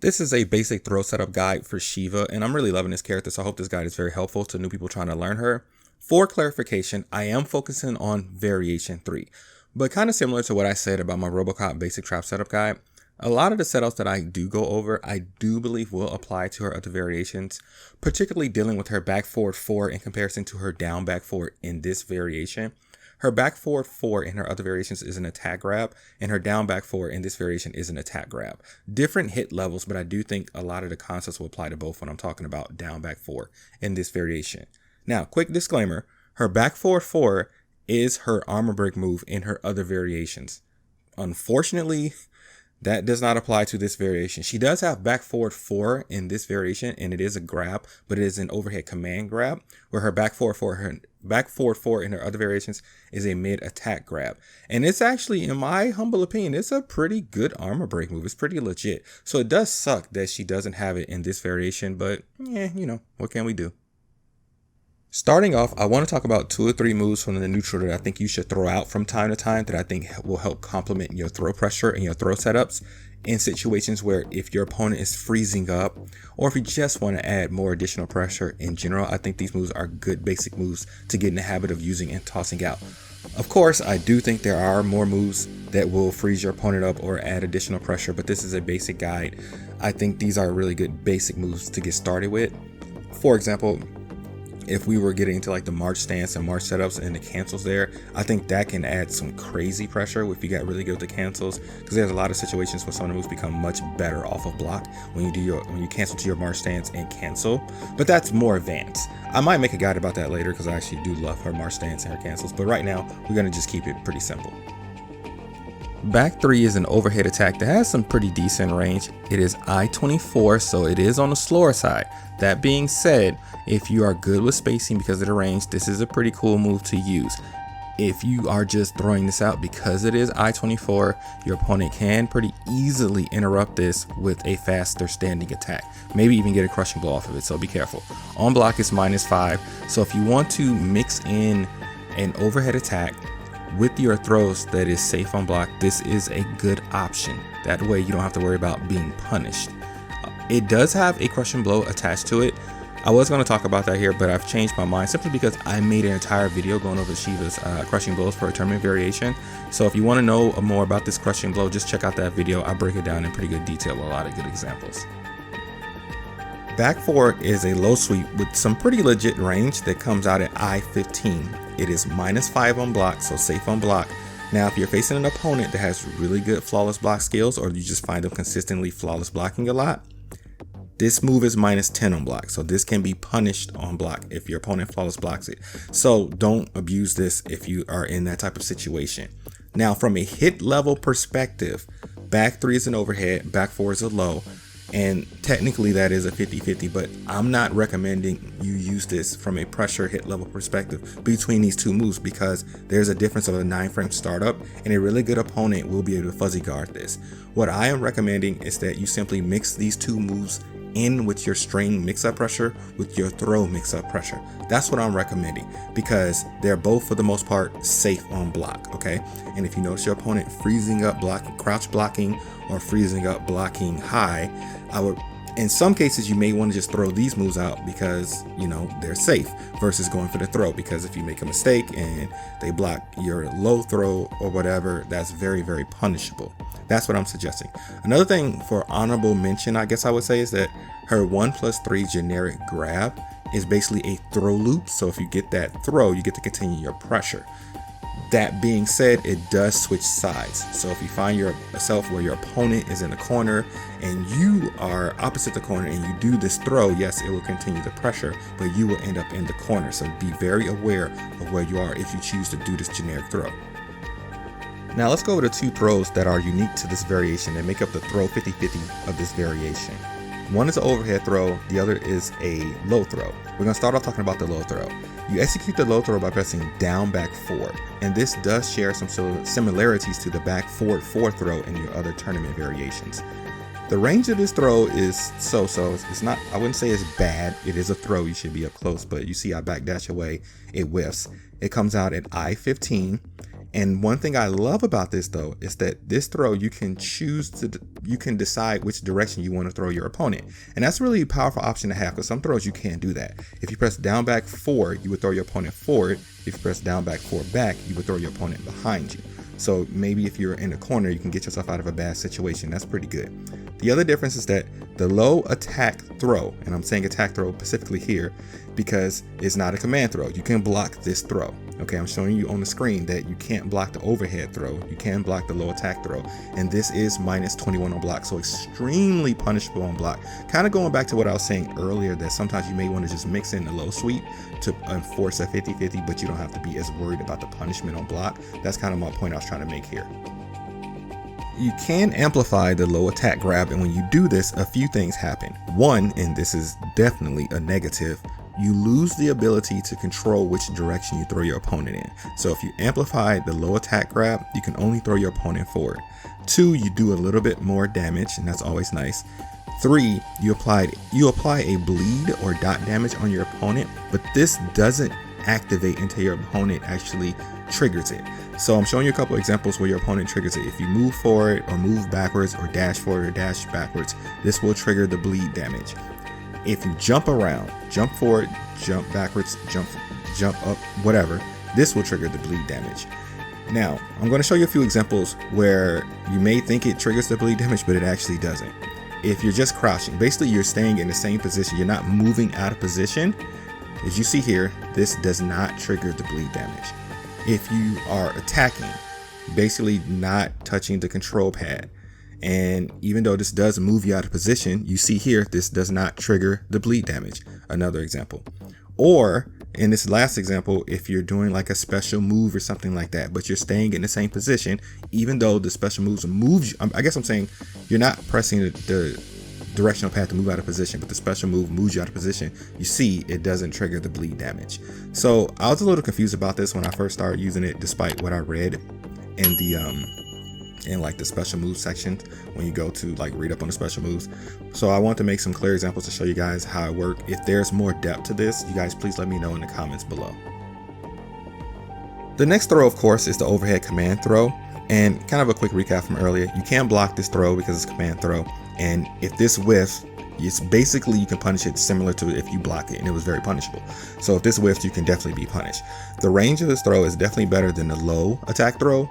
This is a basic throw setup guide for Sheeva, and I'm really loving this character, so I hope this guide is very helpful to new people trying to learn her. For clarification, I am focusing on variation 3, but kind of similar to what I said about my Robocop basic trap setup guide. A lot of the setups that I do go over, I do believe will apply to her other variations, particularly dealing with her back forward 4 in comparison to her down back forward in this variation. Her back forward 4 in her other variations is an attack grab, and her down back 4 in this variation is an attack grab. Different hit levels, but I do think a lot of the concepts will apply to both when I'm talking about down back 4 in this variation. Now, quick disclaimer, her back forward 4 is her armor break move in her other variations. Unfortunately, that does not apply to this variation. She does have back forward 4 in this variation, and it is a grab, but it is an overhead command grab, where her back forward 4 in her other variations is a mid attack grab. And it's actually, in my humble opinion, it's a pretty good armor break move. It's pretty legit. So it does suck that she doesn't have it in this variation, but yeah, you know, what can we do? Starting off, I want to talk about 2 or 3 moves from the neutral that I think you should throw out from time to time that I think will help complement your throw pressure and your throw setups in situations where if your opponent is freezing up, or if you just want to add more additional pressure in general. I think these moves are good basic moves to get in the habit of using and tossing out. Of course, I do think there are more moves that will freeze your opponent up or add additional pressure, but this is a basic guide. I think these are really good basic moves to get started with. For example, if we were getting into like the March stance and March setups and the cancels there, I think that can add some crazy pressure if you got really good with the cancels, because there's a lot of situations where some of the moves become much better off of block when you cancel to your March stance and cancel. But that's more advanced. I might make a guide about that later because I actually do love her March stance and her cancels, but right now we're going to just keep it pretty simple. Back 3 is an overhead attack that has some pretty decent range. It is I-24, so it is on the slower side. That being said, if you are good with spacing because of the range, this is a pretty cool move to use. If you are just throwing this out because it is I-24, your opponent can pretty easily interrupt this with a faster standing attack. Maybe even get a crushing blow off of it, so be careful. On block is -5, so if you want to mix in an overhead attack with your throws that is safe on block, this is a good option. That way you don't have to worry about being punished. It does have a crushing blow attached to it. I was going to talk about that here, but I've changed my mind simply because I made an entire video going over Sheeva's crushing blows for a tournament variation. So if you want to know more about this crushing blow, just check out that video. I break it down in pretty good detail with a lot of good examples. Back 4 is a low sweep with some pretty legit range that comes out at I-15. It is -5 on block, so safe on block. Now, if you're facing an opponent that has really good flawless block skills, or you just find them consistently flawless blocking a lot, this move is -10 on block. So this can be punished on block if your opponent flawless blocks it. So don't abuse this if you are in that type of situation. Now, from a hit level perspective, back 3 is an overhead, back 4 is a low. And technically that is a 50-50, but I'm not recommending you use this from a pressure hit level perspective between these 2 moves, because there's a difference of a 9-frame startup, and a really good opponent will be able to fuzzy guard this. What I am recommending is that you simply mix these 2 moves in with your string mix-up pressure with your throw mix-up pressure. That's what I'm recommending, because they're both for the most part safe on block, okay? And if you notice your opponent freezing up blocking, crouch blocking, or freezing up blocking high, in some cases you may want to just throw these moves out because, you know, they're safe, versus going for the throw, because if you make a mistake and they block your low throw or whatever, that's very, very punishable. That's what I'm suggesting. Another thing for honorable mention, I guess I would say, is that her 1+3 generic grab is basically a throw loop. So if you get that throw, you get to continue your pressure. That being said, it does switch sides. So if you find yourself where your opponent is in the corner and you are opposite the corner and you do this throw, yes, it will continue the pressure, but you will end up in the corner. So be very aware of where you are if you choose to do this generic throw. Now let's go over the 2 throws that are unique to this variation and make up the throw 50-50 of this variation. One is an overhead throw, the other is a low throw. We're going to start off talking about the low throw. You execute the low throw by pressing down back 4, and this does share some similarities to the back forward 4 throw in your other tournament variations. The range of this throw is so-so. It's not, I wouldn't say it's bad. It is a throw, you should be up close, but you see I backdash away, it whiffs. It comes out at I-15, And one thing I love about this though is that this throw, you can decide which direction you want to throw your opponent. And that's really a powerful option to have, because some throws you can't do that. If you press down back forward, you would throw your opponent forward. If you press down back forward back, you would throw your opponent behind you. So maybe if you're in a corner, you can get yourself out of a bad situation. That's pretty good. The other difference is that the low attack throw, and I'm saying attack throw specifically here because it's not a command throw. You can block this throw. Okay, I'm showing you on the screen that you can't block the overhead throw. You can block the low attack throw. And this is -21 on block, so extremely punishable on block. Kind of going back to what I was saying earlier, that sometimes you may want to just mix in the low sweep to enforce a 50-50, but you don't have to be as worried about the punishment on block. That's kind of my point I was trying to make here. You can amplify the low attack grab, and when you do this, a few things happen. One, and this is definitely a negative, you lose the ability to control which direction you throw your opponent in. So if you amplify the low attack grab, you can only throw your opponent forward. 2, you do a little bit more damage, and that's always nice. 3, you apply a bleed or dot damage on your opponent, but this doesn't activate until your opponent actually triggers it. So I'm showing you a couple examples where your opponent triggers it. If you move forward or move backwards or dash forward or dash backwards, this will trigger the bleed damage. If you jump around, jump forward, jump backwards, jump up, whatever, this will trigger the bleed damage. Now, I'm going to show you a few examples where you may think it triggers the bleed damage, but it actually doesn't. If you're just crouching, basically you're staying in the same position, you're not moving out of position. As you see here, this does not trigger the bleed damage. If you are attacking, basically not touching the control pad, and even though this does move you out of position, you see here, this does not trigger the bleed damage. Another example. Or in this last example, if you're doing like a special move or something like that, but you're staying in the same position, even though the special moves you, I guess I'm saying you're not pressing the directional pad to move out of position, but the special move moves you out of position, you see it doesn't trigger the bleed damage. So I was a little confused about this when I first started using it, despite what I read in the in like the special moves section when you go to like read up on the special moves. So I want to make some clear examples to show you guys how it works. If there's more depth to this, you guys please let me know in the comments below. The next throw, of course, is the overhead command throw. And kind of a quick recap from earlier, you can block this throw because it's a command throw. And if this whiffs, it's basically, you can punish it similar to if you block it, and it was very punishable. So if this whiffs, you can definitely be punished. The range of this throw is definitely better than the low attack throw.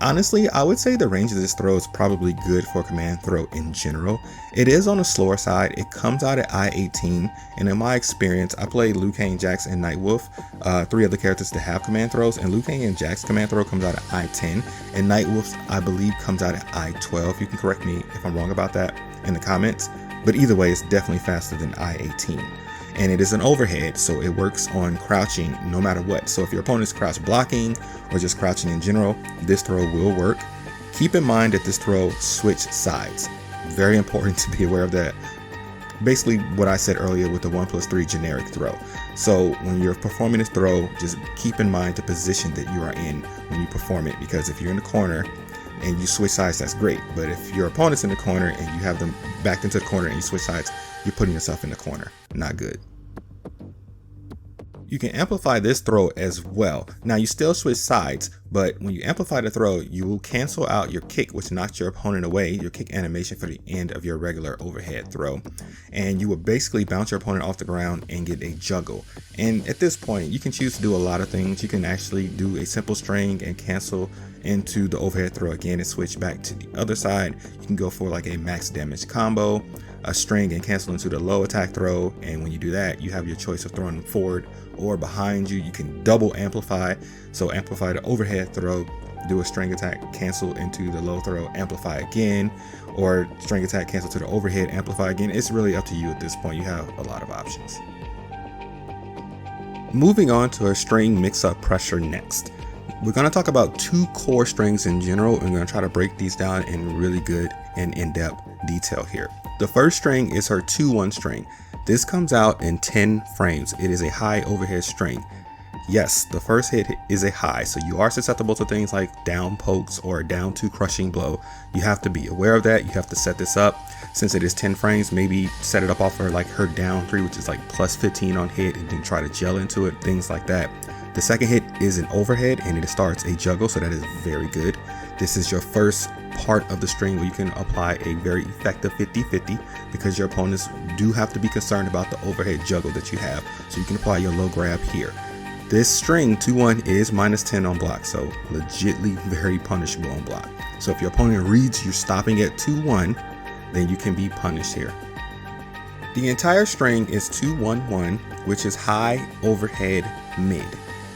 Honestly, I would say the range of this throw is probably good for a command throw in general. It is on the slower side. It comes out at 𝐼18, and in my experience, I played 𝐂𝐎𝐍𝐄𝐄, Jax, and 𝐼𝐈𝐓, 3 other characters to have command throws, and 𝐂𝐎𝐍𝐄 and Jax command throw comes out at 𝐼10, and 𝐼𝐈𝐓's, I believe, comes out at 𝐼12. You can correct me if I'm wrong about that in the comments, but either way, it's definitely faster than 𝐼18. And it is an overhead, so it works on crouching no matter what. So if your opponent's crouch blocking or just crouching in general, this throw will work. Keep in mind that this throw switches sides. Very important to be aware of that. Basically what I said earlier with the 1+3 generic throw. So when you're performing this throw, just keep in mind the position that you are in when you perform it, because if you're in the corner and you switch sides, that's great. But if your opponent's in the corner and you have them backed into the corner and you switch sides, you're putting yourself in the corner. Not good. You can amplify this throw as well. Now you still switch sides, but when you amplify the throw, you will cancel out your kick, which knocks your opponent away, your kick animation for the end of your regular overhead throw. And you will basically bounce your opponent off the ground and get a juggle. And at this point, you can choose to do a lot of things. You can actually do a simple string and cancel into the overhead throw again and switch back to the other side. You can go for like a max damage combo, a string and cancel into the low attack throw. And when you do that, you have your choice of throwing them forward or behind you. You can double amplify. So amplify the overhead throw, do a string attack, cancel into the low throw, amplify again, or string attack, cancel to the overhead, amplify again. It's really up to you at this point. You have a lot of options. Moving on to a string mix-up pressure next. We're going to talk about 2 core strings in general, and we're going to try to break these down in really good and in-depth detail here. The first string is her 2-1 string. This comes out in 10 frames. It is a high overhead string. Yes, the first hit is a high, so you are susceptible to things like down pokes or down 2 crushing blow. You have to be aware of that. You have to set this up. Since it is 10 frames, maybe set it up off her like her down 3, which is like +15 on hit, and then try to gel into it, things like that. The second hit is an overhead and it starts a juggle, so that is very good. This is your first part of the string where you can apply a very effective 50-50 because your opponents do have to be concerned about the overhead juggle that you have, so you can apply your low grab here. This string 2-1 is -10 on block, so legitly very punishable on block. So if your opponent reads you're stopping at 2-1, then you can be punished here. The entire string is 2-1-1, which is high, overhead, mid.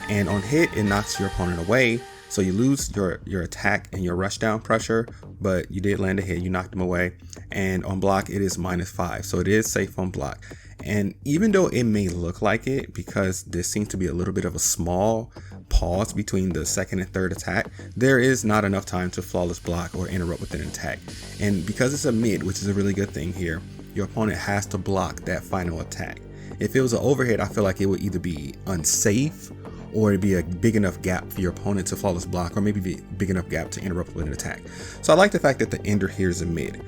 And on hit, it knocks your opponent away. So you lose your attack and your rush down pressure, but you did land a hit, you knocked them away. And on block, it is -5. So it is safe on block. And even though it may look like it, because there seems to be a little bit of a small pause between the second and third attack, there is not enough time to flawless block or interrupt with an attack. And because it's a mid, which is a really good thing here, your opponent has to block that final attack. If it was an overhead, I feel like it would either be unsafe or it'd be a big enough gap for your opponent to flawless block, or maybe be a big enough gap to interrupt with an attack. So I like the fact that the ender here is a mid.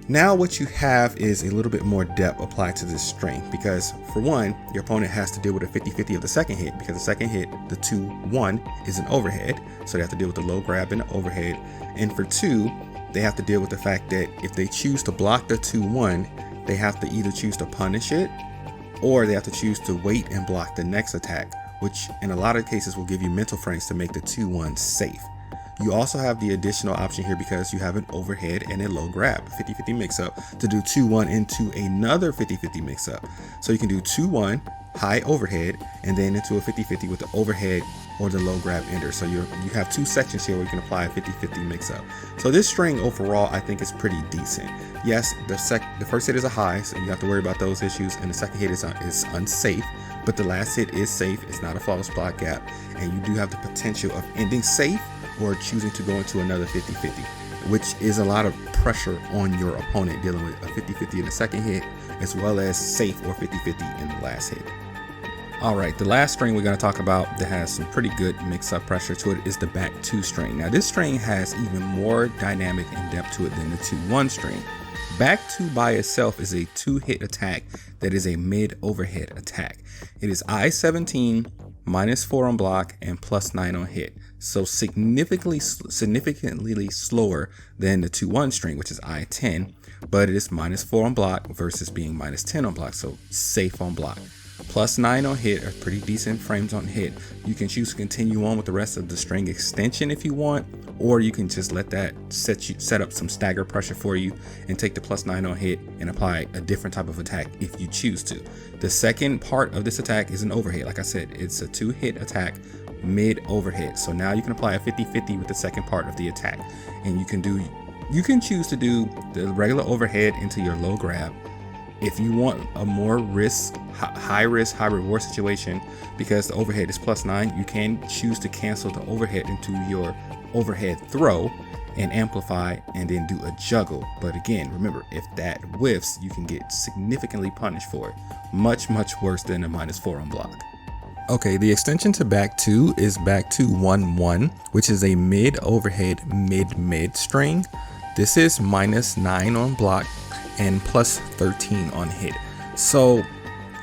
Now what you have is a little bit more depth applied to this string, because for one, your opponent has to deal with a 50-50 of the second hit, because the second hit, the 2-1, is an overhead. So they have to deal with the low grab and the overhead. And for two, they have to deal with the fact that if they choose to block the 2-1, they have to either choose to punish it, or they have to choose to wait and block the next attack, which in a lot of cases will give you mental frames to make the 2-1 safe. You also have the additional option here because you have an overhead and a low grab, 50-50 mix-up, to do 2-1 into another 50-50 mix-up. So you can do 2-1, high overhead, and then into a 50-50 with the overhead or the low grab ender. So you have two sections here where you can apply a 50-50 mix-up. So this string overall, I think, is pretty decent. Yes, the first hit is a high, so you have to worry about those issues, and the second hit is unsafe. But the last hit is safe. It's not a flawless block gap, and you do have the potential of ending safe or choosing to go into another 50-50, which is a lot of pressure on your opponent dealing with a 50-50 in the second hit, as well as safe or 50-50 in the last hit. All right, the last string we're going to talk about that has some pretty good mix-up pressure to it is the back 2 string. Now this string has even more dynamic and depth to it than the 2-1 string. Back 2 by itself is a 2-hit attack that is a mid overhead attack. It is I-17, -4 on block, and +9 on hit. So significantly slower than the 2-1 string, which is I-10, but it is -4 on block versus being -10 on block, so safe on block. +9 on hit are pretty decent frames on hit. You can choose to continue on with the rest of the string extension if you want, or you can just let that set up some stagger pressure for you and take the +9 on hit and apply a different type of attack if you choose to. The second part of this attack is an overhead. Like I said, it's a 2-hit attack, mid overhead. So now you can apply a 50-50 with the second part of the attack, and you can choose to do the regular overhead into your low grab. If you want a more high risk, high reward situation, because the overhead is +9, you can choose to cancel the overhead into your overhead throw and amplify and then do a juggle. But again, remember, if that whiffs, you can get significantly punished for it. Much worse than a -4 on block. Okay, the extension to back 2 is back 2 1-1, which is a mid overhead mid string. This is -9 on block and +13 on hit. So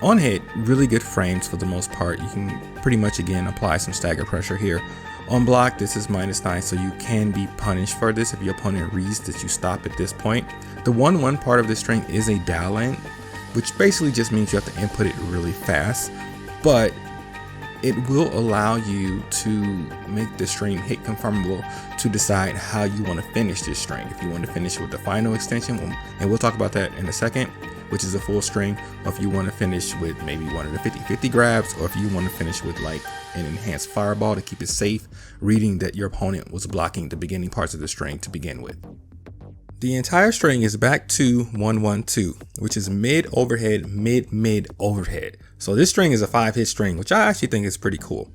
on hit, really good frames for the most part. You can pretty much again apply some stagger pressure here. On block, this is -9, so you can be punished for this if your opponent reads that you stop at this point. The 1-1 part of this string is a dial in, which basically just means you have to input it really fast, but it will allow you to make the string hit confirmable to decide how you want to finish this string. If you want to finish with the final extension, and we'll talk about that in a second, which is a full string, or if you want to finish with maybe one of the 50-50 grabs, or if you want to finish with like an enhanced fireball to keep it safe, reading that your opponent was blocking the beginning parts of the string to begin with. The entire string is back 2 1-1-2, which is mid overhead mid overhead. So this string is a 5-hit string, which I actually think is pretty cool.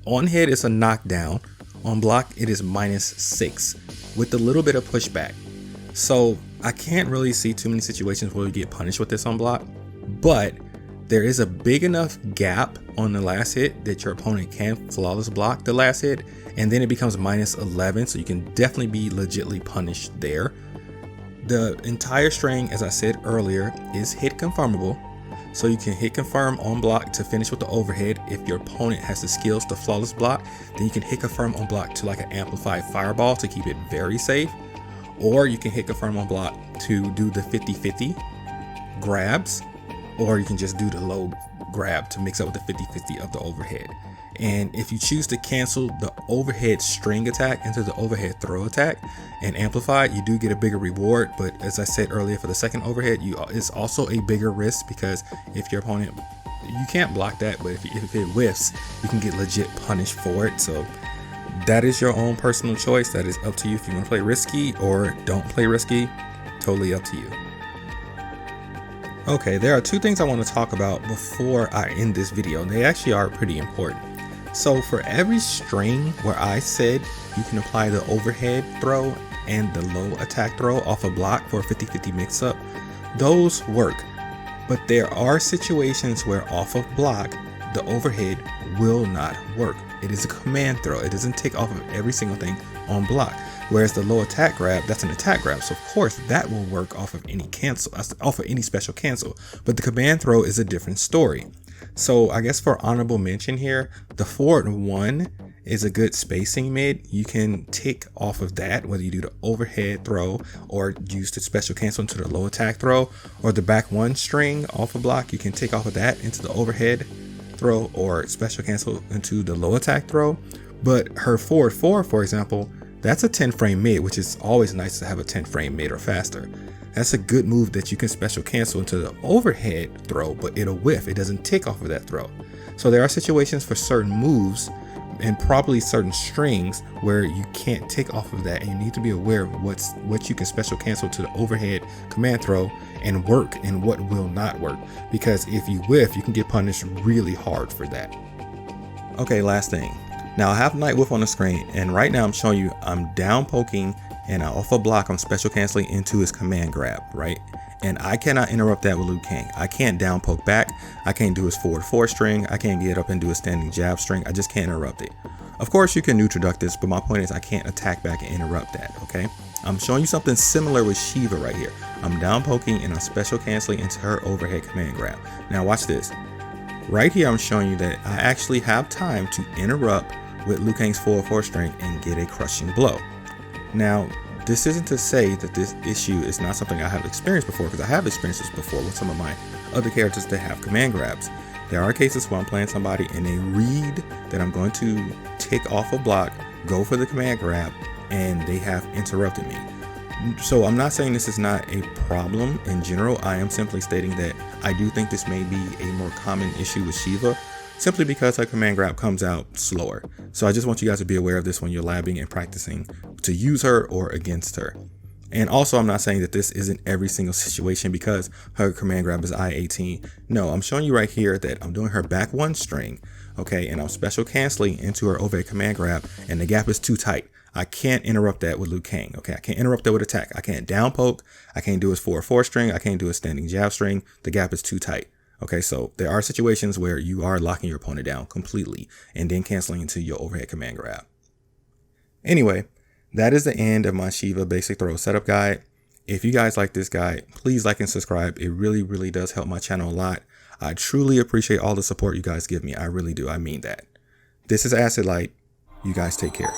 On hit, it's a knockdown. On block, it is -6 with a little bit of pushback. So I can't really see too many situations where you get punished with this on block, but there is a big enough gap on the last hit that your opponent can flawless block the last hit, and then it becomes -11, so you can definitely be legitly punished there. The entire string, as I said earlier, is hit confirmable, So you can hit confirm on block to finish with the overhead. If your opponent has the skills to flawless block, then you can hit confirm on block to like an amplified fireball to keep it very safe. Or you can hit confirm on block to do the 50-50 grabs, or you can just do the low grab to mix up with the 50-50 of the overhead. And if you choose to cancel the overhead string attack into the overhead throw attack and amplify, you do get a bigger reward. But as I said earlier, for the second overhead, it's also a bigger risk, because if your opponent, you can't block that, but if it whiffs, you can get legit punished for it. So that is your own personal choice. That is up to you if you want to play risky or don't play risky. Totally up to you. Okay, there are two things I want to talk about before I end this video. They actually are pretty important. So for every string where I said you can apply the overhead throw and the low attack throw off a block for a 50-50 mix up, those work. But there are situations where off of block, the overhead will not work. It is a command throw. It doesn't take off of every single thing on block. Whereas the low attack grab, that's an attack grab. So of course that will work off of any cancel, off of any special cancel. But the command throw is a different story. So I guess for honorable mention here, the forward 1 is a good spacing mid. You can take off of that, whether you do the overhead throw or use the special cancel into the low attack throw, or the back 1 string off a block. You can take off of that into the overhead throw or special cancel into the low attack throw. But her forward 4, for example, that's a 10 frame mid, which is always nice to have a 10 frame mid or faster. That's a good move that you can special cancel into the overhead throw, but it'll whiff. It doesn't take off of that throw. So there are situations for certain moves and probably certain strings where you can't take off of that, and you need to be aware of what you can special cancel to the overhead command throw and work, and what will not work. Because if you whiff, you can get punished really hard for that. Okay, last thing. Now I have Night Whiff on the screen, and right now I'm showing you I'm down poking and off a block I'm special canceling into his command grab, right? And I cannot interrupt that with Liu Kang. I can't down poke back. I can't do his forward 4 string. I can't get up and do a standing jab string. I just can't interrupt it. Of course you can neutral duck this, but my point is I can't attack back and interrupt that, okay? I'm showing you something similar with Sheeva right here. I'm down poking and I'm special canceling into her overhead command grab. Now watch this. Right here I'm showing you that I actually have time to interrupt with Liu Kang's forward 4 string and get a crushing blow. Now, this isn't to say that this issue is not something I have experienced before, because I have experienced this before with some of my other characters that have command grabs. There are cases where I'm playing somebody and they read that I'm going to take off a block, go for the command grab, and they have interrupted me. So I'm not saying this is not a problem in general. I am simply stating that I do think this may be a more common issue with Sheeva, simply because her command grab comes out slower. So I just want you guys to be aware of this when you're labbing and practicing to use her or against her. And also, I'm not saying that this isn't every single situation because her command grab is 𝐂𝐻𝐇. No, I'm showing you right here that I'm doing her back 1 string, okay, and I'm special canceling into her overhead command grab, and the gap is too tight. I can't interrupt that with Liu Kang, okay? I can't interrupt that with attack. I can't down poke. I can't do his forward 4 string. I can't do a standing jab string. The gap is too tight. Okay, so there are situations where you are locking your opponent down completely and then canceling into your overhead command grab. Anyway, that is the end of my Sheeva basic throw setup guide. If you guys like this guide, please like and subscribe. It really, really does help my channel a lot. I truly appreciate all the support you guys give me. I really do. I mean that. This is Acid Light. You guys take care.